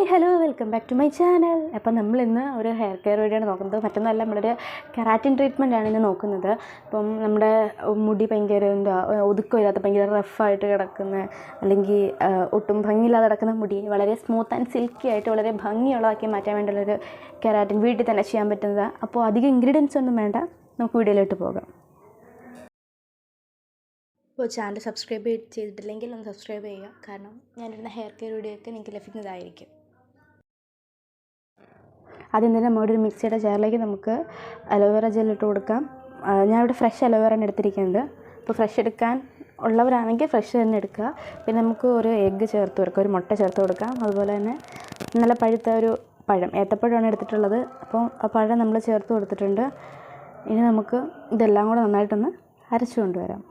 Hi hello welcome back to my channel. അപ്പം നമ്മളിന്ന് ഒരു ഹെയർ കെയർ വീഡിയോയാണ് നോക്കുന്നത്. മറ്റൊന്നല്ല, നമ്മളൊരു കെരാറ്റിൻ ട്രീറ്റ്മെൻറ്റാണ് ഇന്ന് നോക്കുന്നത്. അപ്പം നമ്മുടെ മുടി ഭയങ്കര ഒതുക്കമില്ലാത്ത ഭയങ്കര റഫായിട്ട് കിടക്കുന്ന, അല്ലെങ്കിൽ ഒട്ടും ഭംഗിയില്ലാതെ കിടക്കുന്ന മുടി വളരെ സ്മൂത്ത് ആൻഡ് സിൽക്കി ആയിട്ട് വളരെ ഭംഗിയുള്ളതാക്കി മാറ്റാൻ വേണ്ടിയുള്ളൊരു കെരാറ്റിൻ വീട്ടിൽ തന്നെ ചെയ്യാൻ പറ്റുന്നതാണ്. അപ്പോൾ അധികം ഇൻഗ്രീഡിയൻസ് ഒന്നും വേണ്ട, നമുക്ക് വീഡിയോയിലോട്ട് പോകാം. അപ്പോൾ ചാനൽ സബ്സ്ക്രൈബ് ചെയ്തിട്ടില്ലെങ്കിൽ ഒന്ന് സബ്സ്ക്രൈബ് ചെയ്യുക, കാരണം ഞാനിടുന്ന ഹെയർ കെയർ വീഡിയോ ഒക്കെ നിങ്ങൾക്ക് ലഭിക്കുന്നതായിരിക്കും. ആദ്യം തന്നെ നമ്മുടെ ഒരു മിക്സിയുടെ ജാറിലേക്ക് നമുക്ക് അലോവേറ ജെൽ ഇട്ട് കൊടുക്കാം. ഞാനിവിടെ ഫ്രഷ് അലോവേറയാണ് എടുത്തിരിക്കുന്നത്. അപ്പോൾ ഫ്രഷ് എടുക്കാൻ ഉള്ളവരാണെങ്കിൽ ഫ്രഷ് തന്നെ എടുക്കുക. പിന്നെ നമുക്ക് ഒരു എഗ്ഗ് ചേർത്ത് കൊടുക്കാം, ഒരു മുട്ട ചേർത്ത് കൊടുക്കാം. അതുപോലെ തന്നെ നല്ല പഴുത്ത ഒരു പഴം, ഏത്തപ്പഴമാണ് എടുത്തിട്ടുള്ളത്. അപ്പോൾ ആ പഴം നമ്മൾ ചേർത്ത് കൊടുത്തിട്ടുണ്ട്. ഇനി നമുക്ക് ഇതെല്ലാം കൂടെ നന്നായിട്ടൊന്ന് അരച്ചു കൊണ്ടുവരാം.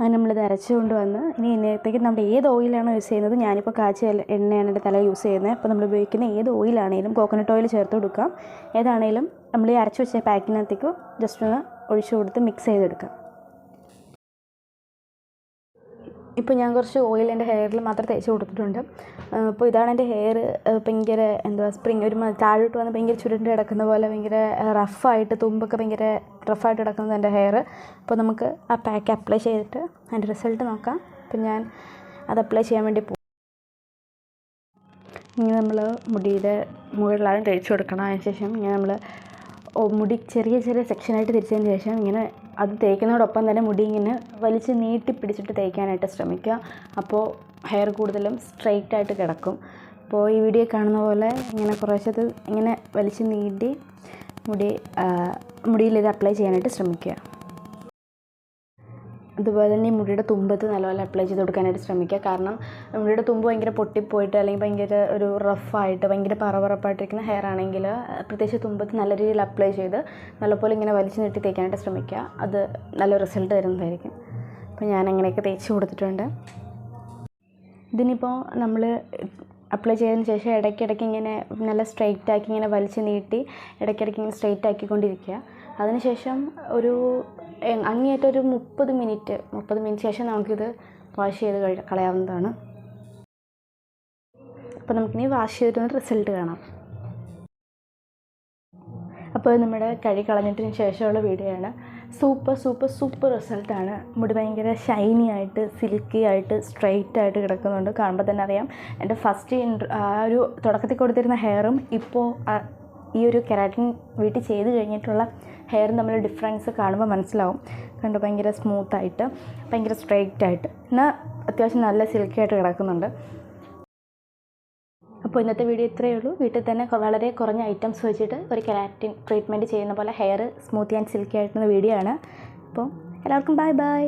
അങ്ങനെ നമ്മളിത് അരച്ചു കൊണ്ടുവന്ന് ഇനി ഇതിനകത്തേക്ക് നമ്മൾ ഏത് ഓയിലാണോ യൂസ് ചെയ്യുന്നത്, ഞാനിപ്പോൾ കാച്ചിയ എണ്ണയാണ് എൻ്റെ തല യൂസ് ചെയ്യുന്നത്. അപ്പോൾ നമ്മൾ ഉപയോഗിക്കുന്ന ഏത് ഓയിലാണെങ്കിലും കോക്കനട്ട് ഓയിൽ ചേർത്ത് കൊടുക്കാം. ഏതാണെങ്കിലും നമ്മൾ ഈ അരച്ചു വെച്ച പാക്കിനകത്തേക്ക് ജസ്റ്റ് ഒന്ന് ഒഴിച്ചു കൊടുത്ത് മിക്സ് ചെയ്തെടുക്കാം. ഇപ്പോൾ ഞാൻ കുറച്ച് ഓയിൽ എൻ്റെ ഹെയറിൽ മാത്രം തേച്ച് കൊടുത്തിട്ടുണ്ട്. അപ്പോൾ ഇതാണ് എൻ്റെ ഹെയർ. ഭയങ്കര സ്പ്രിങ് ഒരു താഴോട്ട് വന്ന് ഭയങ്കര ചുരുണ്ട് കിടക്കുന്ന പോലെ ഭയങ്കര റഫായിട്ട്, തുമ്പൊക്കെ ഭയങ്കര റഫായിട്ട് കിടക്കുന്നത് എൻ്റെ ഹെയർ. അപ്പോൾ നമുക്ക് ആ പാക്ക് അപ്ലൈ ചെയ്തിട്ട് അതിൻ്റെ റിസൾട്ട് നോക്കാം. അപ്പം ഞാൻ അത് അപ്ലൈ ചെയ്യാൻ വേണ്ടി പോകും. ഇങ്ങനെ നമ്മൾ മുടിയുടെ മുകളിലാണ് തേച്ച് കൊടുക്കണം. അതിനുശേഷം ഇങ്ങനെ നമ്മൾ മുടി ചെറിയ ചെറിയ സെക്ഷനായിട്ട് തിരിച്ചതിന് ശേഷം ഇങ്ങനെ അത് തേക്കുന്നതോടൊപ്പം തന്നെ മുടി ഇങ്ങനെ വലിച്ച് നീട്ടി പിടിച്ചിട്ട് തേക്കാനായിട്ട് ശ്രമിക്കുക. അപ്പോൾ ഹെയർ കൂടുതലും സ്ട്രെയിറ്റ് ആയിട്ട് കിടക്കും. അപ്പോൾ ഈ വീഡിയോ കാണുന്ന പോലെ ഇങ്ങനെ കുറേശ്ശത് ഇങ്ങനെ വലിച്ച് നീട്ടി മുടിയിൽ ഇത് അപ്ലൈ ചെയ്യാനായിട്ട് ശ്രമിക്കുക. അതുപോലെ തന്നെ ഈ മുടിയുടെ തുമ്പത്ത് നല്ലപോലെ അപ്ലൈ ചെയ്ത് കൊടുക്കാനായിട്ട് ശ്രമിക്കുക. കാരണം മുടിയുടെ തുമ്പ് ഭയങ്കര പൊട്ടിപ്പോയിട്ട് അല്ലെങ്കിൽ ഭയങ്കര ഒരു റഫായിട്ട് ഭയങ്കര പറവറപ്പായിട്ടിരിക്കുന്ന ഹെയർ ആണെങ്കിൽ പ്രത്യേകിച്ച് തുമ്പത്ത് നല്ല രീതിയിൽ അപ്ലൈ ചെയ്ത് നല്ലപോലെ ഇങ്ങനെ വലിച്ചു നീട്ടി തേക്കാനായിട്ട് ശ്രമിക്കുക. അത് നല്ല റിസൾട്ട് തരുന്നതായിരിക്കും. അപ്പോൾ ഞാൻ അങ്ങനെയൊക്കെ തേച്ച് കൊടുത്തിട്ടുണ്ട്. ഇതിനിപ്പോൾ നമ്മൾ അപ്ലൈ ചെയ്തതിന് ശേഷം ഇടയ്ക്കിടയ്ക്ക് ഇങ്ങനെ നല്ല സ്ട്രെയിറ്റ് ആക്കി ഇങ്ങനെ വലിച്ച് നീട്ടി ഇടയ്ക്കിടയ്ക്ക് ഇങ്ങനെ സ്ട്രെയിറ്റ് ആക്കിക്കൊണ്ടിരിക്കുക. അതിനുശേഷം ഒരു അങ്ങേയറ്റം ഒരു 30 മിനിറ്റ് ശേഷം നമുക്കിത് വാഷ് ചെയ്ത് കളയാവുന്നതാണ്. അപ്പോൾ നമുക്കിനി വാഷ് ചെയ്തിട്ട് റിസൾട്ട് കാണാം. അപ്പോൾ നമ്മുടെ കഴുകി കളഞ്ഞിട്ടതിന് ശേഷമുള്ള വീഡിയോ ആണ്. സൂപ്പർ റിസൾട്ടാണ്. മുടി ഭയങ്കര ഷൈനി ആയിട്ട് സിൽക്കി ആയിട്ട് സ്ട്രെയിറ്റ് ആയിട്ട് കിടക്കുന്നുണ്ട്. കാണുമ്പോൾ തന്നെ അറിയാം. എൻ്റെ ഫസ്റ്റ് ആ ഒരു തുടക്കത്തിൽ കൊടുത്തിരുന്ന ഹെയറും ഇപ്പോൾ ഈ ഒരു കെരാറ്റിൻ വീട്ടിൽ ചെയ്ത് കഴിഞ്ഞിട്ടുള്ള ഹെയർ തമ്മിൽ ഡിഫറൻസ് കാണുമ്പോൾ മനസ്സിലാവും. കണ്ട് ഭയങ്കര സ്മൂത്തായിട്ട് ഭയങ്കര സ്ട്രെയിറ്റ് ആയിട്ട് എന്നാൽ അത്യാവശ്യം നല്ല സിൽക്കി ആയിട്ട് കിടക്കുന്നുണ്ട്. അപ്പോൾ ഇന്നത്തെ വീഡിയോ ഇത്രയേ ഉള്ളൂ. വീട്ടിൽ തന്നെ വളരെ കുറഞ്ഞ ഐറ്റംസ് വെച്ചിട്ട് ഒരു കെരാറ്റിൻ ട്രീറ്റ്മെൻറ്റ് ചെയ്യുന്ന പോലെ ഹെയർ സ്മൂത്തി ആൻഡ് സിൽക്കി ആയിട്ടുള്ള വീഡിയോ ആണ്. അപ്പോൾ എല്ലാവർക്കും ബൈ.